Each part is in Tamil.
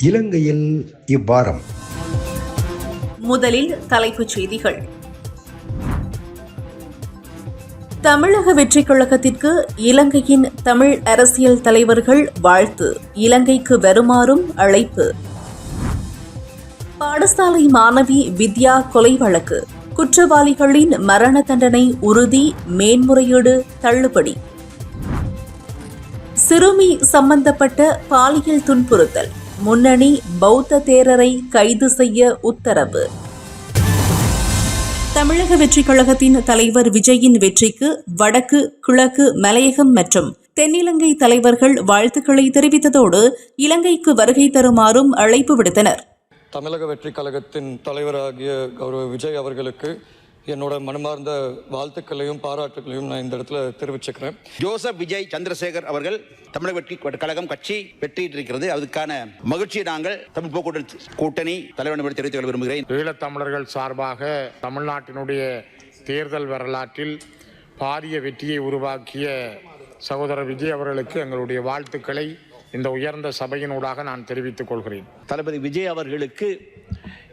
இலங்கையில் இவ்வாரம். முதலில் தலைப்புச் செய்திகள். தமிழக வெற்றிக் கழகத்திற்கு இலங்கையின் தமிழ் அரசியல் தலைவர்கள் வாழ்த்து, இலங்கைக்கு வருமாறும் அழைப்பு. பாடசாலை மாணவி வித்யா கொலை வழக்கு, குற்றவாளிகளின் மரண தண்டனை உறுதி, மேன்முறையீடு தள்ளுபடி. சிறுமி சம்பந்தப்பட்ட பாலியல் துன்புறுத்தல், முன்னணி பௌத்த தேரரை கைது செய்ய உத்தரவு. தமிழக வெற்றிக் கழகத்தின் தலைவர் விஜயின் வெற்றிக்கு வடக்கு, கிழக்கு, மலையகம் மற்றும் தென்னிலங்கை தலைவர்கள் வாழ்த்துக்களை தெரிவித்ததோடு இலங்கைக்கு வருகை தருமாறும் அழைப்பு விடுத்தனர். தமிழக வெற்றிக் கழகத்தின் தலைவராகிய கௌரவ விஜய் அவர்களுக்கு என்னோட மனமார்ந்த வாழ்த்துக்களையும் பாராட்டுகளையும் நான் இந்த இடத்துல தெரிவிச்சுக்கிறேன். ஜோசப் விஜய் சந்திரசேகர் அவர்கள் தமிழக வெற்றி கழகம் கட்சி வெற்றியிட்டிருக்கிறது. அதுக்கான மகிழ்ச்சியை நாங்கள் தமிழ் போக்குவரத்து கூட்டணி தலைவரிடம் தெரிவித்துக் கொள்ள விரும்புகிறேன். ஈழத்தமிழர்கள் சார்பாக தமிழ்நாட்டினுடைய தேர்தல் வரலாற்றில் பாரிய வெற்றியை உருவாக்கிய சகோதரர் விஜய் அவர்களுக்கு எங்களுடைய வாழ்த்துக்களை இந்த உயர்ந்த சபையினூடாக நான் தெரிவித்துக் கொள்கிறேன். தளபதி விஜய் அவர்களுக்கு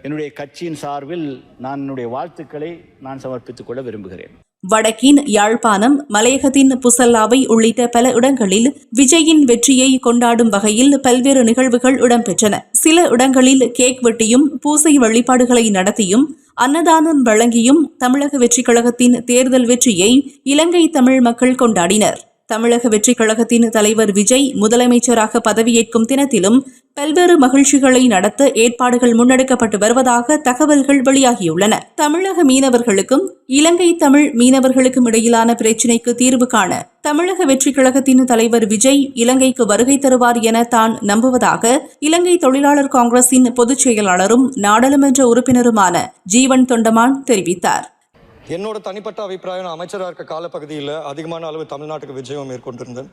என்னுடைய கட்சியின் சார்பில் நான் என்னுடைய வாழ்த்துக்களை நான் சமர்ப்பித்துக் கொள்ள விரும்புகிறேன். வடக்கின் யாழ்ப்பாணம், மலையகத்தின் புசல்லாவை உள்ளிட்ட பல இடங்களில் விஜயின் வெற்றியை கொண்டாடும் வகையில் பல்வேறு நிகழ்வுகள் இடம்பெற்றன. சில இடங்களில் கேக் வெட்டியும் பூசை வழிபாடுகளை நடத்தியும் அன்னதானம் வழங்கியும் தமிழக வெற்றிக் கழகத்தின் தேர்தல் வெற்றியை இலங்கை தமிழ் மக்கள் கொண்டாடினர். தமிழக வெற்றிக் கழகத்தின் தலைவர் விஜய் முதலமைச்சராக பதவியேற்கும் தினத்திலும் பல்வேறு மகிழ்ச்சிகளை நடத்த ஏற்பாடுகள் முன்னெடுக்கப்பட்டு வருவதாக தகவல்கள் வெளியாகியுள்ளன. தமிழக மீனவர்களுக்கும் இலங்கை தமிழ் மீனவர்களுக்கும் இடையிலான பிரச்சினைக்கு தீர்வு காண தமிழக வெற்றிக் கழகத்தின் தலைவர் விஜய் இலங்கைக்கு வருகை தருவார் என தான் நம்புவதாக இலங்கை தொழிலாளர் காங்கிரசின் பொதுச் செயலாளரும் நாடாளுமன்ற உறுப்பினருமான ஜீவன் தொண்டமான் தெரிவித்தார். என்னோட தனிப்பட்ட அபிப்பிராயம், அமைச்சராக இருக்க காலப்பகுதியில் அதிகமான அளவு தமிழ்நாட்டுக்கு விஜயம் மேற்கொண்டிருந்தேன்.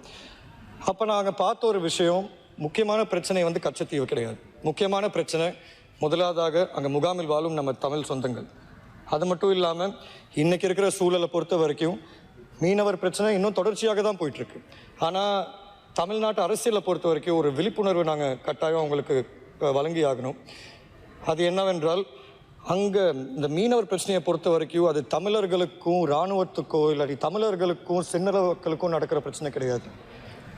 அப்போ நாங்கள் பார்த்த ஒரு விஷயம், முக்கியமான பிரச்சனை கச்சத்தீவு கிடையாது. முக்கியமான பிரச்சனை முதலாவதாக அங்கே முகாமில் வாழும் நம்ம தமிழ் சொந்தங்கள். அது மட்டும் இல்லாமல் இன்றைக்கி இருக்கிற சூழலை பொறுத்த வரைக்கும் மீனவர் பிரச்சனை இன்னும் தொடர்ச்சியாக தான் போயிட்டுருக்கு. ஆனால் தமிழ்நாட்டு அரசியலை பொறுத்த வரைக்கும் ஒரு விழிப்புணர்வு நாங்கள் கட்டாயம் அவங்களுக்கு வழங்கி ஆகணும். அது என்னவென்றால், அங்கே இந்த மீனவர் பிரச்சனையை பொறுத்த வரைக்கும் அது தமிழர்களுக்கும் இராணுவத்துக்கோ இல்லாட்டி தமிழர்களுக்கும் சின்னவர்களுக்கும் நடக்கிற பிரச்சனை கிடையாது.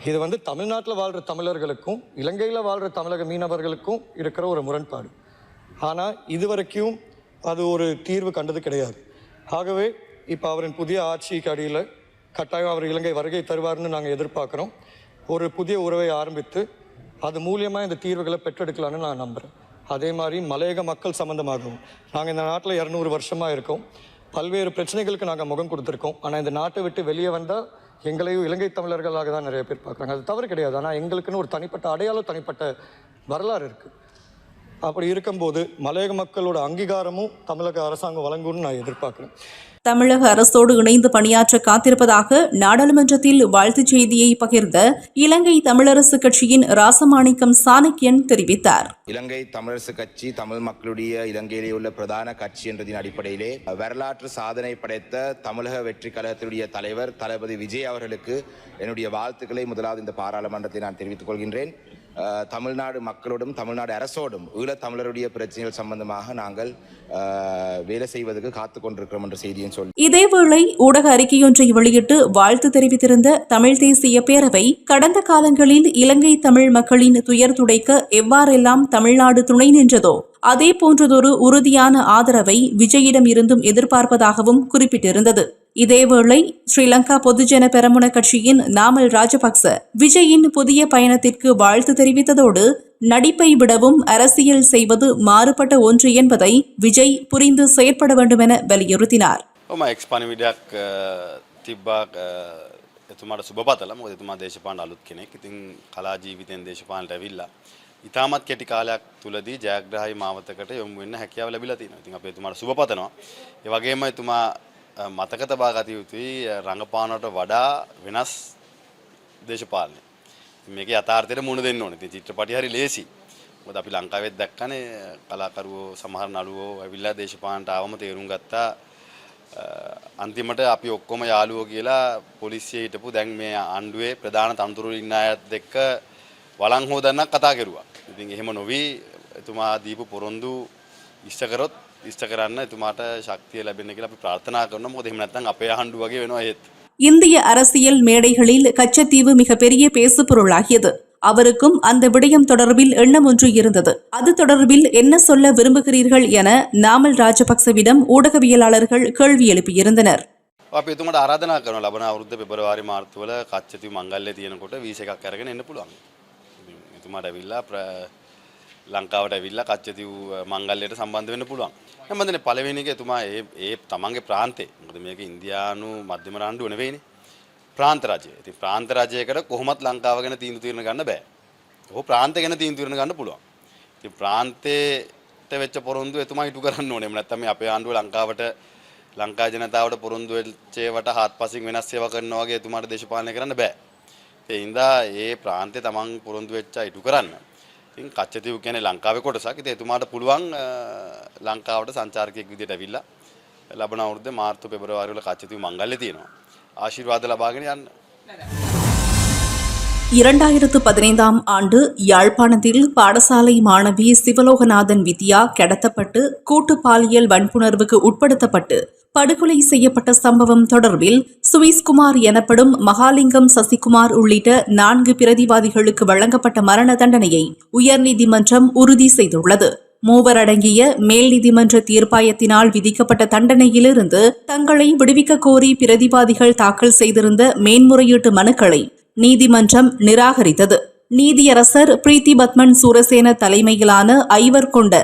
இது தமிழ்நாட்டில் வாழ்கிற தமிழர்களுக்கும் இலங்கையில் வாழ்கிற தமிழக மீனவர்களுக்கும் இருக்கிற ஒரு முரண்பாடு. ஆனால் இதுவரைக்கும் அது ஒரு தீர்வு கண்டது கிடையாது. ஆகவே இப்போ அவரின் புதிய ஆட்சிக்கு அடியில் கட்டாயம் அவர் இலங்கை வருகை தருவார்னு நாங்கள் எதிர்பார்க்குறோம். ஒரு புதிய உறவை ஆரம்பித்து அது மூலியமாக இந்த தீர்வுகளை பெற்றெடுக்கலான்னு நான் நம்புகிறேன். அதே மாதிரி மலையக மக்கள் சம்பந்தமாகவும் நாங்கள் இந்த நாட்டில் 200 வருஷமாக இருக்கோம். பல்வேறு பிரச்சனைகளுக்கு நாங்கள் முகம் கொடுத்துருக்கோம். ஆனால் இந்த நாட்டை விட்டு வெளியே வந்தால் எங்களையும் இலங்கை தமிழர்களாக தான் நிறைய பேர் பார்க்குறாங்க. அது தவறு கிடையாது. ஆனால் எங்களுக்குன்னு ஒரு தனிப்பட்ட அடையாளம், தனிப்பட்ட வரலாறு இருக்குது. அப்படி இருக்கும்போது மலையக மக்களோட அங்கீகாரமும் தமிழக அரசாங்கம் வழங்கும்னு நான் எதிர்பார்க்குறேன். தமிழக அரசோடு இணைந்து பணியாற்ற காத்திருப்பதாக நாடாளுமன்றத்தில் வாழ்த்துச் செய்தியை பகிர்ந்த இலங்கை தமிழரசு கட்சியின் ராசமாணிக்கம் சாணக்கியன் தெரிவித்தார். இலங்கை தமிழரசு கட்சி தமிழ் மக்களுடைய இலங்கையிலே உள்ள பிரதான கட்சி என்றதின் அடிப்படையிலே வரலாற்று சாதனை படைத்த தமிழக வெற்றி கழகத்தினுடைய தலைவர் தளபதி விஜய் அவர்களுக்கு என்னுடைய வாழ்த்துக்களை முதலாவது இந்த பாராளுமன்றத்தை நான் தெரிவித்துக் கொள்கின்றேன். தமிழ்நாடு மக்களோடும் தமிழ்நாடு அரசோடும் ஈழத்தமிழருடைய பிரச்சனைகள் சம்பந்தமாக நாங்கள் வேலை செய்வதற்கு காத்துக் கொண்டிருக்கிறோம் என்ற செய்தியும் சொல்லி, இதேவேளை ஊடக அறிக்கையொன்றை வெளியிட்டு வாழ்த்து தெரிவித்திருந்த தமிழ் தேசிய பேரவை கடந்த காலங்களில் இலங்கை தமிழ் மக்களின் துயர் துடைக்க எவ்வாறெல்லாம் தமிழ்நாடு துணை நின்றதோ அதே போன்றதொரு உறுதியான ஆதரவை விஜயிடம் இருந்தும் எதிர்பார்ப்பதாகவும் குறிப்பிட்டிருந்தது. இதேவேளை ஸ்ரீலங்கா பொதுஜன பெரமுன கட்சியின் நாமல் ராஜபக்ச விஜயின் புதிய பயணத்திற்கு வாழ்த்து தெரிவித்ததோடு நடிப்பை விடவும் அரசியல் செய்வது மாறுபட்ட ஒன்று என்பதை விஜய் புரிந்து செயற்பட வேண்டும் என வலியுறுத்தினார். එතුමාට සුබපතලා මොකද එතුමා දේශපාලන අලුත් කෙනෙක්. ඉතින් කලා ජීවිතෙන් දේශපාලනට ඇවිල්ලා ඉතාමත් කෙටි කාලයක් තුලදී ජයග්‍රහී මාවතකට යොමු වෙන්න හැකියාව ලැබිලා තියෙනවා. ඉතින් අපි එතුමාට සුබපතනවා. ඒ වගේම එතුමා මතක තබා ගත යුතුයි රංගපානට වඩා වෙනස් දේශපාලනය. මේකේ යථාර්ථයට මුහුණ දෙන්න ඕනේ. ඉතින් චිත්‍රපටි හරි ලේසි. මොකද අපි ලංකාවෙත් දැක්කනේ කලාකරුවෝ සමහර නළුවෝ ඇවිල්ලා දේශපාලනට ආවම තේරුම් ගත්තා අන්තිමට අපි ඔක්කොම යාළුවෝ කියලා පොලිසියේ හිටපු දැන් මේ ආණ්ඩුවේ ප්‍රධාන තනතුරු ඉන්න අයත් එක්ක වළං හොදන්නක් කතා කරුවා. ඉතින් එහෙම නොවි එතුමා දීපු පොරොන්දු ඉෂ්ට කරොත් ඉෂ්ට කරන්න එතුමාට ශක්තිය ලැබෙන්න කියලා අපි ප්‍රාර්ථනා කරනවා. මොකද එහෙම නැත්නම් අපේ ආණ්ඩුව වගේ වෙනවා ඒත්. இந்திய அரசியல் மேடைகளில் கச்சத்தீவு மிகப்பெரிய பேசுபொருளாகியது. அவருக்கும் அந்த விடயம் தொடர்பில் எண்ணம் ஒன்று இருந்தது. அது தொடர்பில் என்ன சொல்ல விரும்புகிறீர்கள் என நாமல் ராஜபக்சவிடம் ஊடகவியலாளர்கள் கேள்வி எழுப்பியிருந்தனர். අපි එතුමාට ආරාධනා කරනවා ලබන අවුරුද්ද පෙබරවාරි මාර්තුවල කච්චතිව් මංගල්‍යය තියෙනකොට වීසා එකක් අරගෙන එන්න පුළුවන්. එතුමාට ඇවිල්ලා ලංකාවට ඇවිල්ලා කච්චතිව් මංගල්‍යයට සම්බන්ධ වෙන්න පුළුවන්. මම හිතන්නේ පළවෙනි එක එතුමා ඒ තමන්ගේ ප්‍රාන්තේ මොකද මේක ඉන්දියානු මධ්‍යම රාණ්ඩුව නෙවෙයිනේ. ප්‍රාන්ත රජය. ඉතින් ප්‍රාන්ත රජයකට කොහොමත් ලංකාව ගැන තීන්දුව తీරන ගන්න බෑ. ඔහු ප්‍රාන්තය ගැන තීන්දුව తీරන ගන්න පුළුවන්. ඉතින් ප්‍රාන්තේට වෙච්ච පොරොන්දු එතුමා ඉටු කරන්න ඕනේ. එහෙම නැත්නම් මේ අපේ ආණ්ඩුව ලංකාවට ලංකා ජනතාවට පොරොන්දු වෙච්ච ඒවට හාත්පසින් වෙනස් සේවා කරනවා වගේ එතුමාට දේශපාලනය කරන්න බෑ. ඒ හින්දා ඒ ප්‍රාන්තේ තමන් පොරොන්දු වෙච්ච ඉටු කරන්න. ඉතින් කච්චතීව කියන්නේ ලංකාවේ කොටසක්. ඉතින් එතුමාට පුළුවන් ලංකාවට සංචාරකයෙක් විදිහට ඇවිල්ලා ලබන අවුරුද්දේ මාර්තු පෙබරවාරි වල කච්චතීව මංගල්‍ය තියෙනවා. ආශිර්වාද ලබාගෙන යන්න. 2015ஆம் ஆண்டு யாழ்ப்பாணத்தில் பாடசாலை மாணவி சிவலோகநாதன் வித்யா கடத்தப்பட்டு கூட்டு பாலியல் வன்புணர்வுக்கு உட்படுத்தப்பட்டு படுகொலை செய்யப்பட்ட சம்பவம் தொடர்பில் சுவிஸ்குமார் எனப்படும் மகாலிங்கம் சசிகுமார் உள்ளிட்ட 4 பிரதிவாதிகளுக்கு வழங்கப்பட்ட மரண தண்டனையை உயர்நீதிமன்றம் உறுதி செய்துள்ளது. 3 அடங்கிய மேல் நீதிமன்ற தீர்ப்பாயத்தினால் விதிக்கப்பட்ட தண்டனையிலிருந்து தங்களை விடுவிக்க கோரி பிரதிவாதிகள் தாக்கல் செய்திருந்த மேன்முறையீட்டு மனுக்களை நீதிமன்றம் நிராகரித்தது. நீதியரசர் பிரீத்தி பத்மன் சூரசேன தலைமையிலான 5 கொண்ட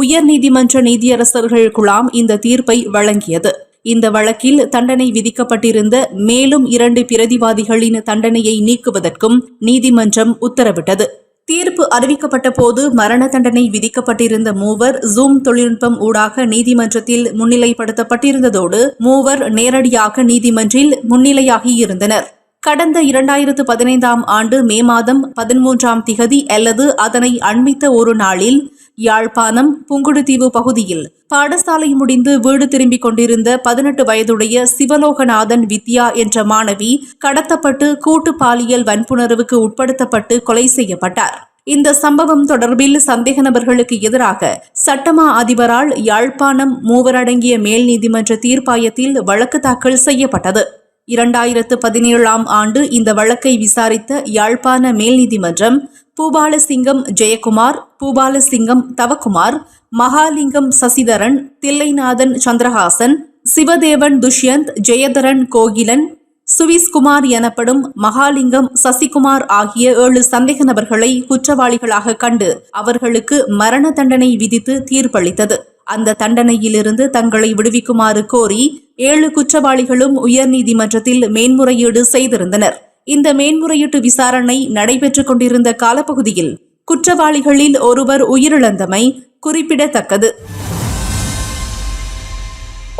உயர்நீதிமன்ற நீதியரசர்கள் குழாம் இந்த தீர்ப்பை வழங்கியது. இந்த வழக்கில் தண்டனை விதிக்கப்பட்டிருந்த மேலும் 2 பிரதிவாதிகளின் தண்டனையை நீக்குவதற்கும் நீதிமன்றம் உத்தரவிட்டது. தீர்ப்பு அறிவிக்கப்பட்ட போது மரண தண்டனை விதிக்கப்பட்டிருந்த 3 ஜூம் தொழில்நுட்பம் ஊடாக நீதிமன்றத்தில் முன்னிலைப்படுத்தப்பட்டிருந்ததோடு 3 நேரடியாக நீதிமன்றில் முன்னிலையாகியிருந்தனர். கடந்த 2015ஆம் ஆண்டு மே மாதம் 13ஆம் திகதி அல்லது அதனை அண்மித்த ஒரு நாளில் யாழ்ப்பாணம் புங்குடுதீவு பகுதியில் பாடசாலை முடிந்து வீடு திரும்பிக் கொண்டிருந்த 18 வயதுடைய சிவலோகநாதன் வித்யா என்ற மாணவி கடத்தப்பட்டு கூட்டு பாலியல் வன்புணர்வுக்கு உட்படுத்தப்பட்டு கொலை செய்யப்பட்டார். இந்த சம்பவம் தொடர்பில் சந்தேக நபர்களுக்கு எதிராக சட்டமா அதிபரால் யாழ்ப்பாணம் 3 அடங்கிய மேல் நீதிமன்ற தீர்ப்பாயத்தில் வழக்கு தாக்கல் செய்யப்பட்டது. 2017ஆம் ஆண்டு இந்த வழக்கை விசாரித்த யாழ்ப்பாண மேல் நீதிமன்றம் பூபாலசிங்கம் ஜெயக்குமார், பூபாலசிங்கம் தவக்குமார், மகாலிங்கம் சசிதரன், தில்லைநாதன் சந்திரஹாசன், சிவதேவன் துஷ்யந்த், ஜெயதரன் கோகிலன், சுவிஸ்குமார் எனப்படும் மகாலிங்கம் சசிகுமார் ஆகிய 7 சந்தேக நபர்களை குற்றவாளிகளாக கண்டு அவர்களுக்கு மரண தண்டனை விதித்து தீர்ப்பளித்தது. அந்த தண்டனையிலிருந்து தங்களை விடுவிக்குமாறு கோரி 7 குற்றவாளிகளும் உயர்நீதிமன்றத்தில் மேன்முறையீடு செய்திருந்தனர். இந்த மேன்முறையீட்டு விசாரணை நடைபெற்றுக் கொண்டிருந்த காலப்பகுதியில் குற்றவாளிகளில் ஒருவர் உயிரிழந்தமை குறிப்பிடத்தக்கது.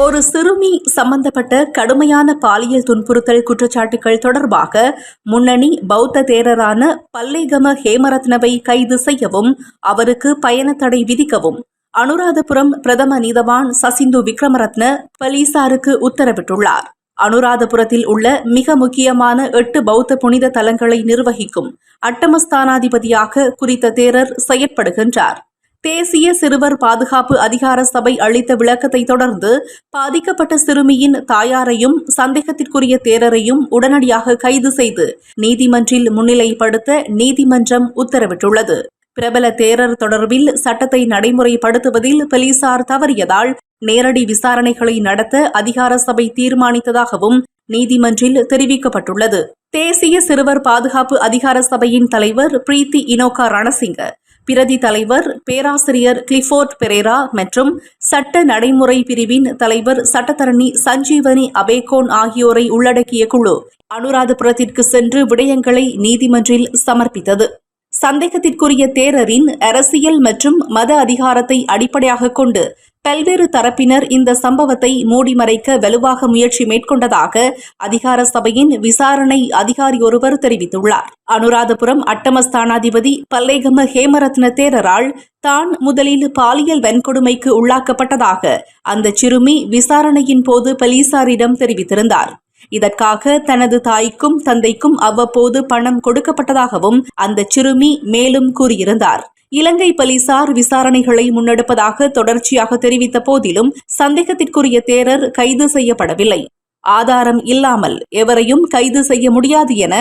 ஒரு சிறுமி சம்பந்தப்பட்ட கடுமையான பாலியல் துன்புறுத்தல் குற்றச்சாட்டுகள் தொடர்பாக முன்னணி பௌத்த தேரரான பல்லேகம ஹேமரத்னவை கைது செய்யவும் அவருக்கு பயண தடை விதிக்கவும் அனுராதபுரம் பிரதம நீதவான் சசிந்து விக்ரமரத்ன போலீசாருக்கு உத்தரவிட்டுள்ளார். அனுராதபுரத்தில் உள்ள மிக முக்கியமான 8 பௌத்த புனித தலங்களை நிர்வகிக்கும் அட்டமஸ்தானாதிபதியாக குறித்த தேரர் செயற்படுகின்றார். தேசிய சிறுவர் பாதுகாப்பு அதிகார சபை அளித்த விளக்கத்தை தொடர்ந்து பாதிக்கப்பட்ட சிறுமியின் தாயாரையும் சந்தேகத்திற்குரிய தேரரையும் உடனடியாக கைது செய்து நீதிமன்றில் முன்னிலைப்படுத்த நீதிமன்றம் உத்தரவிட்டுள்ளது. பிரபல தேரர் தொடர்பில் சட்டத்தை நடைமுறைப்படுத்துவதில் போலீசார் தவறியதால் நேரடி விசாரணைகளை நடத்த அதிகார சபை தீர்மானித்ததாகவும் நீதிமன்றில் தெரிவிக்கப்பட்டுள்ளது. தேசிய சிறுவர் பாதுகாப்பு அதிகார சபையின் தலைவர் பிரீத்தி இனோகா ரணசிங்க, பிரதி தலைவர் பேராசிரியர் கிளிஃபோர்ட் பெரேரா மற்றும் சட்ட நடைமுறை பிரிவின் தலைவர் சட்டத்தரணி சஞ்சீவனி அபேகோன் ஆகியோரை உள்ளடக்கிய குழு அனுராதபுரத்திற்கு சென்று விடயங்களை நீதிமன்றில் சமர்ப்பித்தது. சந்தேகத்திற்குரிய தேரரின் அரசியல் மற்றும் மத அதிகாரத்தை அடிப்படையாக கொண்டு பல்வேறு தரப்பினர் இந்த சம்பவத்தை மூடிமறைக்க வலுவாக முயற்சி மேற்கொண்டதாக அதிகார சபையின் விசாரணை அதிகாரி ஒருவர் தெரிவித்துள்ளார். அனுராதபுரம் அட்டமஸ்தானாதிபதி பல்லேகம ஹேமரத்ன தேரரால் தான் முதலில் பாலியல் வன்கொடுமைக்கு உள்ளாக்கப்பட்டதாக அந்த சிறுமி விசாரணையின் போது போலீசாரிடம் தெரிவித்திருந்தார். இதற்காக தனது தாய்க்கும் தந்தைக்கும் அவ்வப்போது பணம் கொடுக்கப்பட்டதாகவும் அந்த சிறுமி மேலும் கூறியிருந்தார். இலங்கை போலீசார் விசாரணைகளை முன்னெடுப்பதாக தொடர்ச்சியாக தெரிவித்த போதிலும் சந்தேகத்திற்குரிய தேரர் கைது செய்யப்படவில்லை. ஆதாரம் இல்லாமல் எவரையும் கைது செய்ய முடியாது என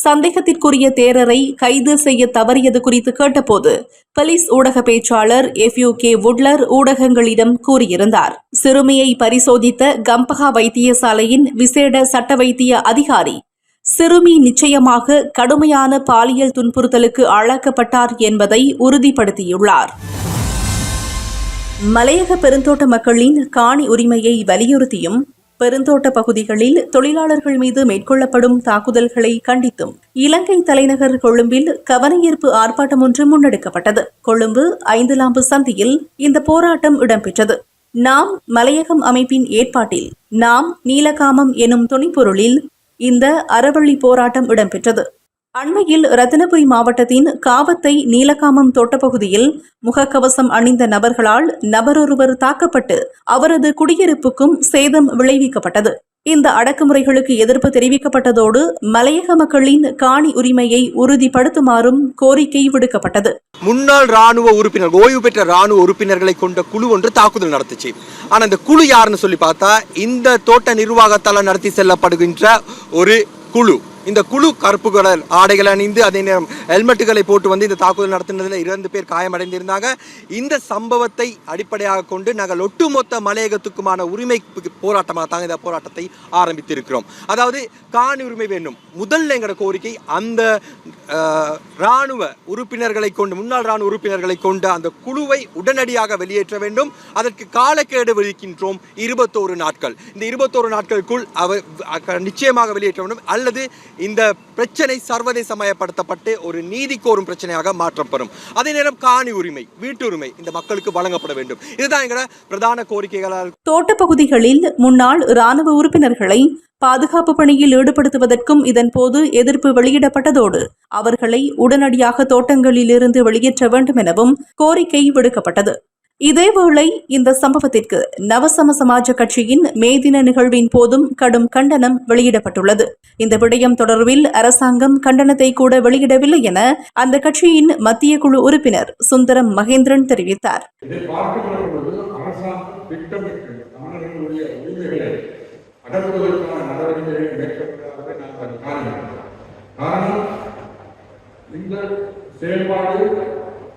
சந்தேகத்திற்குரிய தேரரை கைது செய்ய தவறியது குறித்து கேட்டபோது போலீஸ் ஊடக பேச்சாளர் FUK வுட்லர் ஊடகங்களிடம் கூறியிருந்தார். சிறுமியை பரிசோதித்த கம்பஹா வைத்தியசாலையின் விசேட சட்ட வைத்திய அதிகாரி சிறுமி நிச்சயமாக கடுமையான பாலியல் துன்புறுத்தலுக்கு ஆளாக்கப்பட்டார் என்பதை உறுதிப்படுத்தியுள்ளார். மலையக பெருந்தோட்ட மக்களின் காணி உரிமையை வலியுறுத்தியும் பெருந்தோட்ட பகுதிகளில் தொழிலாளர்கள் மீது மேற்கொள்ளப்படும் தாக்குதல்களை கண்டித்தும் இலங்கை தலைநகர் கொழும்பில் கவனஈர்ப்பு ஆர்ப்பாட்டம் ஒன்று முன்னெடுக்கப்பட்டது. கொழும்பு 5 லாம்பு சந்தியில் இந்த போராட்டம் இடம்பெற்றது. நாம் மலையகம் அமைப்பின் ஏற்பாட்டில் நாம் நீலகாமம் எனும் துணிப்பொருளில் இந்த அறவழி போராட்டம் இடம்பெற்றது. அண்மையில் ரத்தினபுரி மாவட்டத்தின் காவத்தை நீலகாமம் தோட்டப்பகுதியில் முகக்கவசம் அணிந்த நபர்களால் நபரொருவர் தாக்கப்பட்டு அவரது குடியிருப்புக்கும் சேதம் விளைவிக்கப்பட்டது. இந்த அடக்குமுறைகளுக்கு எதிர்ப்பு தெரிவிக்கப்பட்டதோடு மலையக மக்களின் காணி உரிமையை உறுதிப்படுத்துமாறும் கோரிக்கை விடுக்கப்பட்டது. முன்னாள் ராணுவ உறுப்பினர், ஓய்வு பெற்ற ராணுவ உறுப்பினர்களை கொண்ட குழு ஒன்று தாக்குதல் நடத்துச்சு. ஆனா இந்த குழு யாருன்னு சொல்லி பார்த்தா இந்த தோட்ட நிர்வாகத்தால் நடத்தி செல்லப்படுகின்ற ஒரு குழு. இந்த குழு கருப்பு கலர் ஆடைகள் அணிந்து அதே நேரம் ஹெல்மெட்டுகளை போட்டு வந்து இந்த தாக்குதல் நடத்தினதில் 2 பேர் காயமடைந்திருந்தாங்க. இந்த சம்பவத்தை அடிப்படையாக கொண்டு நாங்கள் ஒட்டுமொத்த மலையகத்துக்குமான உரிமை போராட்டமாக தாங்க இந்த போராட்டத்தை ஆரம்பித்திருக்கிறோம். அதாவது காணி உரிமை வேண்டும். முதல்ல எங்களோட கோரிக்கை அந்த ராணுவ உறுப்பினர்களை கொண்டு, முன்னாள் ராணுவ உறுப்பினர்களை கொண்ட அந்த குழுவை உடனடியாக வெளியேற்ற வேண்டும். அதற்கு காலக்கெடு விதிக்கின்றோம் 21 நாட்கள். இந்த 21 நாட்களுக்குள் நிச்சயமாக வெளியேற்ற வேண்டும், அல்லது இந்த பிரச்சனை சர்வதேசமயப்படுத்தப்பட்டு ஒரு நீதி கோரும் பிரச்சனையாக மாற்றப்படும். அதே நேரம் காணி உரிமை, வீட்டுரிமை இந்த மக்களுக்கு வழங்கப்பட வேண்டும். இதுதான் எங்களோட பிரதான கோரிக்கைகளால். தோட்டப்பகுதிகளில் முன்னாள் ராணுவ உறுப்பினர்களை பாதுகாப்பு பணியில் ஈடுபடுத்துவதற்கும் இதன்போது எதிர்ப்பு வெளியிடப்பட்டதோடு அவர்களை உடனடியாக தோட்டங்களிலிருந்து வெளியேற்ற வேண்டும் எனவும் கோரிக்கை விடுக்கப்பட்டது. இதேவேளை இந்த சம்பவத்திற்கு நவசம சமாஜ கட்சியின் மே தின நிகழ்வின் போதும் கடும் கண்டனம் வெளியிடப்பட்டுள்ளது. இந்த விடயம் தொடர்பில் அரசாங்கம் கண்டனத்தை கூட வெளியிடவில்லை என அந்த கட்சியின் மத்திய குழு உறுப்பினர் சுந்தரம் மகேந்திரன் தெரிவித்தார்.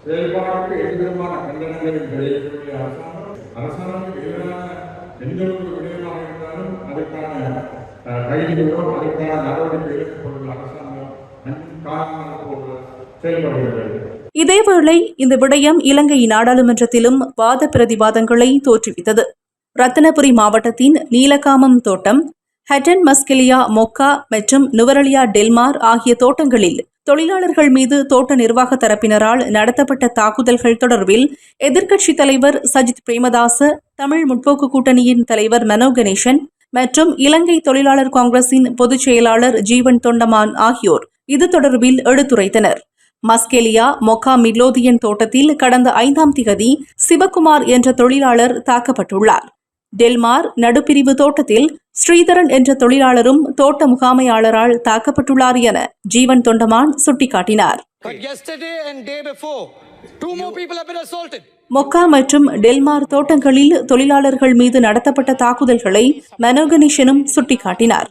செயல்பாடுக்கு எதிர்மான கண்டனங்களை வெளியிடக்கூடிய அரசாங்கத்துக்கு எதிரான எந்த ஒரு விடயமாக இருந்தாலும் அதற்கான கைதுகளோ அதற்கான நடவடிக்கை எடுக்கப்பட்டுள்ள அரசாங்கம் காரணமாக செயல்படுகிறது. இதேவேளை இந்த விடயம் இலங்கை நாடாளுமன்றத்திலும் வாத பிரதிவாதங்களை தோற்றுவித்தது. ரத்தினபுரி மாவட்டத்தின் நீலகாமம் தோட்டம், ஹட்டன் மஸ்கெலியா மொக்கா மற்றும் நுவரலியா டெல்மார் ஆகிய தோட்டங்களில் தொழிலாளர்கள் மீது தோட்ட நிர்வாக தரப்பினரால் நடத்தப்பட்ட தாக்குதல்கள் தொடர்பில் எதிர்க்கட்சித் தலைவர் சஜித் பிரேமதாச, தமிழ் முற்போக்கு கூட்டணியின் தலைவர் மனோ கணேசன் மற்றும் இலங்கை தொழிலாளர் காங்கிரசின் பொதுச் செயலாளர் ஜீவன் தொண்டமான் ஆகியோர் இது தொடர்பில் எடுத்துரைத்தனர். மஸ்கெலியா மொக்கா மிட்லோதியன் தோட்டத்தில் கடந்த 5ஆம் திகதி சிவகுமார் என்ற தொழிலாளர் தாக்கப்பட்டுள்ளார். டெல்மார் நடுப்பிரிவு தோட்டத்தில் ஸ்ரீதரன் என்ற தொழிலாளரும் தோட்ட முகாமையாளரால் தாக்கப்பட்டுள்ளார் என ஜீவன் தொண்டமான் சுட்டிக்காட்டினார். மொக்கா மற்றும் டெல்மார் தோட்டங்களில் தொழிலாளர்கள் மீது நடத்தப்பட்ட தாக்குதல்களை மனோ கணேசனும் சுட்டிக்காட்டினார்.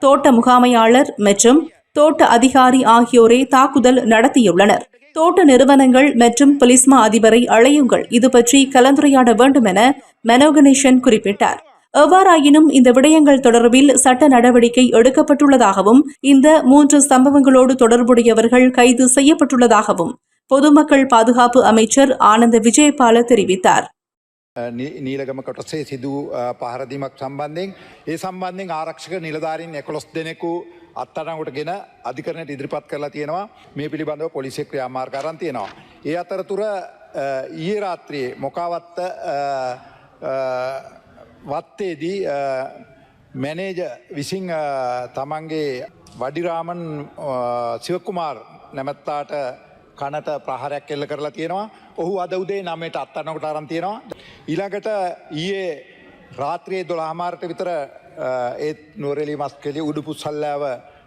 தோட்ட முகாமையாளர் மற்றும் தோட்ட அதிகாரி ஆகியோரே தாக்குதல் நடத்தியுள்ளனர். தோட்ட நிறுவனங்கள் மற்றும் பொலிஸ்மா அதிபரை அழையுங்கள், இது பற்றி கலந்துரையாட வேண்டும் என மனோ கணேசன் குறிப்பிட்டார். எவ்வாறாயினும் இந்த விடயங்கள் தொடர்பில் சட்ட நடவடிக்கை எடுக்கப்பட்டுள்ளதாகவும் இந்த 3 சம்பவங்களோடு தொடர்புடையவர்கள் கைது செய்யப்பட்டுள்ளதாகவும் பொதுமக்கள் பாதுகாப்பு அமைச்சர் ஆனந்த விஜயபால தெரிவித்தார். නීලගම කොටසේ සිදු පහරදීමක් සම්බන්ධයෙන් ඒ සම්බන්ධයෙන් ආරක්ෂක නිලධාරීන් 11 දෙනෙකු අත්අඩංගුවට ගෙන අධිකරණයට ඉදිරිපත් කරලා තියෙනවා. මේ පිළිබඳව පොලිසිය ක්‍රියාමාර්ග අරන් තියෙනවා. ඒ අතරතුර ඊයේ රාත්‍රියේ මොකාවත්ත වත්තේදී මැනේජර් විසින් තමන්ගේ වඩිරාමන් සිවකුමාර් නැමැත්තාට කනට ප්‍රහාරයක් එල්ල කරලා තියෙනවා. ඔහු අද උදේ 9ට අත්අඩංගුවට අරන් තියෙනවා. ඊළඟට ඊයේ රාත්‍රියේ 12:00 විතර ඒ නුවරඑළිය මස්කෙලිය උඩුපුස්සල්ලාව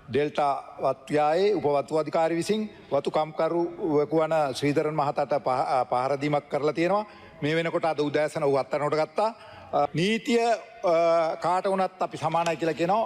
ඩෙල්ටා වත්වයායේ උපවත්තු අධිකාරි විසින් වතු කම්කරුවකු වන ශ්‍රීධරන් මහතාට පහරදීමක් කරලා තියෙනවා. මේ වෙනකොට අද උදෑසන ඔහු අත්අඩංගුවට ගත්තා. නීතිය කාට වුණත් අපි සමානයි කියලා කියනවා.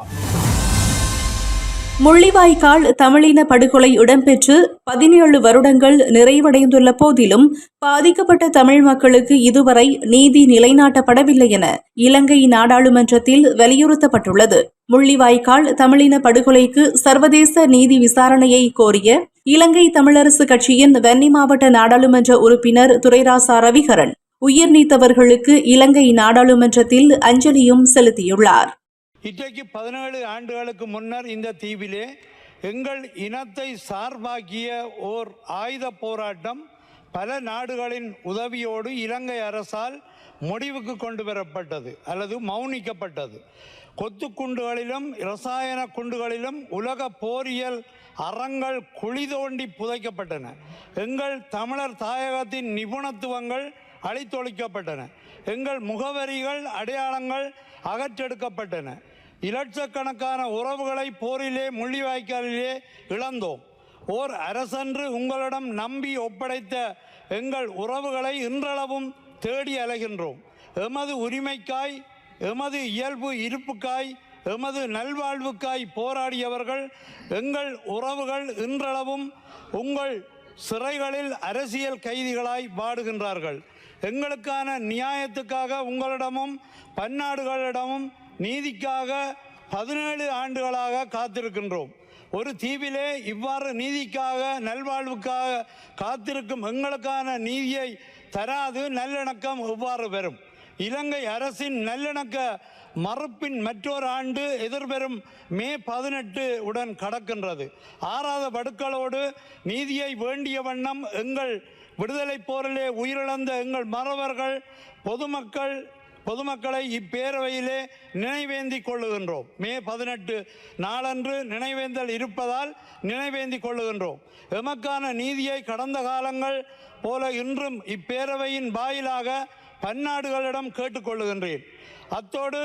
முள்ளிவாய்க்கால் தமிழின படுகொலை இடம்பெற்று 17 வருடங்கள் நிறைவடைந்துள்ள போதிலும் பாதிக்கப்பட்ட தமிழ் மக்களுக்கு இதுவரை நீதி நிலைநாட்டப்படவில்லை என இலங்கை நாடாளுமன்றத்தில் வலியுறுத்தப்பட்டுள்ளது. முள்ளிவாய்க்கால் தமிழின படுகொலைக்கு சர்வதேச நீதி விசாரணையை கோரிய இலங்கை தமிழரசு கட்சியின் வன்னி மாவட்ட நாடாளுமன்ற உறுப்பினர் துரைராசா ரவிகரன் உயிர் நீத்தவர்களுக்கு இலங்கை நாடாளுமன்றத்தில் அஞ்சலியும் செலுத்தியுள்ளார். இன்றைக்கு 17 ஆண்டுகளுக்கு முன்னர் இந்த தீவிலே எங்கள் இனத்தை சார்பாக்கிய ஓர் ஆயுத போராட்டம் பல நாடுகளின் உதவியோடு இலங்கை அரசால் முடிவுக்கு கொண்டு வரப்பட்டது அல்லது மௌனிக்கப்பட்டது. கொத்து குண்டுகளிலும் இரசாயன குண்டுகளிலும் உலக போரியல் அறங்கள் குழி தோண்டி புதைக்கப்பட்டன. எங்கள் தமிழர் தாயகத்தின் நிபுணத்துவங்கள் அழித்தொழிக்கப்பட்டன. எங்கள் முகவரிகள் அடையாளங்கள் அகற்றெடுக்கப்பட்டன. இலட்சக்கணக்கான உறவுகளை போரிலே முள்ளிவாய்க்காலிலே இழந்தோம். ஓர் அரசன்று உங்களிடம் நம்பி ஒப்படைத்த எங்கள் உறவுகளை இன்றளவும் தேடி அலைகின்றோம். எமது உரிமைக்காய், எமது இயல்பு இருப்புக்காய், எமது நல்வாழ்வுக்காய் போராடியவர்கள் எங்கள் உறவுகள் இன்றளவும் உங்கள் சிறைகளில் அரசியல் கைதிகளாய் வாடுகின்றார்கள். எங்களுக்கான நியாயத்துக்காக உங்களிடமும் பன்னாடுகளிடமும் நீதிக்காக 17 ஆண்டுகளாக காத்திருக்கின்றோம். ஒரு தீவிலே இவ்வாறு நீதிக்காக நல்வாழ்வுக்காக காத்திருக்கும் எங்களுக்கான நீதியை தராது நல்லிணக்கம் எவ்வாறு வரும்? இலங்கை அரசின் நல்லிணக்க மறுப்பின் மற்றொரு ஆண்டு எதிர்வரும் மே 18 உடன் கடக்கின்றது. ஆறாத வடுக்களோடு நீதியை வேண்டிய வண்ணம் எங்கள் விடுதலை போரிலே உயிரிழந்த எங்கள் மறவர்கள் பொதுமக்களை இப்பேரவையிலே நினைவேந்தி கொள்ளுகின்றோம். மே 18 நாளன்று நினைவேந்தல் இருப்பதால் நினைவேந்தி கொள்ளுகின்றோம். எமக்கான நீதியை கடந்த காலங்கள் போல இன்றும் இப்பேரவையின் வாயிலாக பன்னாடுகளிடம் கேட்டுக்கொள்ளுகின்றேன். அத்தோடு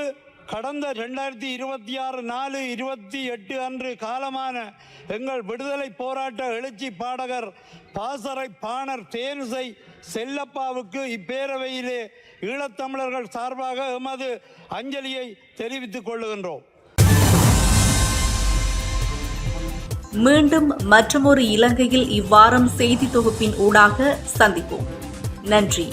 கடந்த 2026/4/28 அன்று காலமான எங்கள் விடுதலை போராட்ட எழுச்சி பாடகர் பாசறை பாணர் தேனுசை செல்லப்பாவுக்கு இப்பேரவையிலே ஈழத்தமிழர்கள் சார்பாக எமது அஞ்சலியை தெரிவித்துக் கொள்ளுகின்றோம். மீண்டும் மற்றொரு இலங்கையில் இவ்வாரம் செய்தி தொகுப்பின் ஊடாக சந்திப்போம். நன்றி.